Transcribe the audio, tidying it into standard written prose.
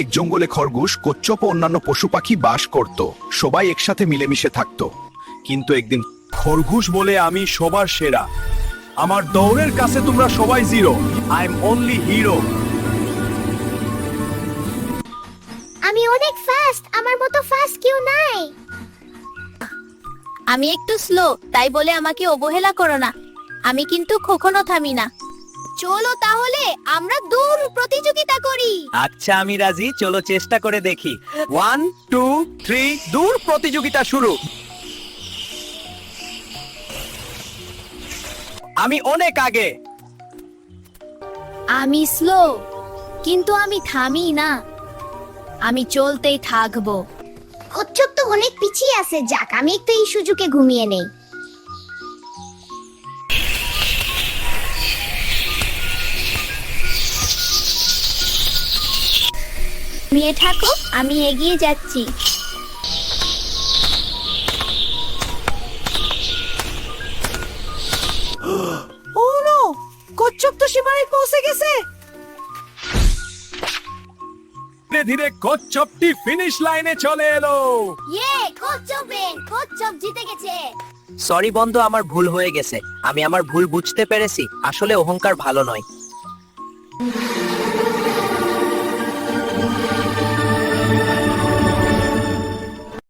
এক জঙ্গলে খরগোশ, কচ্ছপ ও অন্যান্য পশু পাখি বাস করত। সবাই একসাথে মিলেমিশে থাকতো। কিন্তু একদিন খরগোশ বলে আমি সবার সেরা, আমার দৌড়ের কাছে তোমরা সবাই zero, I am only hero. আমি অনেক ফাস্ট, আমার মতো ফাস্ট কেউ নাই। আমি একটু স্লো, তাই বলে আমাকে অবহেলা করো না। আমি কিন্তু কখনো থামি না। চলো তাহলে আমরা দৌড় প্রতিযোগিতা করি। আচ্ছা আমি রাজি, চলো চেষ্টা করে দেখি। 1 2 3 দূর প্রতিযোগিতা শুরু। আমি অনেক আগে। আমি স্লো, কিন্তু আমি থামি না। আমি চলতেই থাকবো। কচ্ছপ তো অনেক পিছিয়ে আছে, যাক আমি একটু এই সুযোগে ঘুমিয়ে নেই। ঘুমিয়ে থাকো, আমি এগিয়ে যাচ্ছি। ও নো, কচ্ছপ তো সীমানায় পৌঁছে গেছে। ধীরে ধীরে কচ্ছপটি ফিনিশ লাইনে চলে এলো। ইয়ে, কচ্ছপ জিতে গেছে। সরি বন্ধু, আমার ভুল হয়ে গেছে। আমি আমার ভুল বুঝতে পেরেছি। আসলে অহংকার ভালো নয়।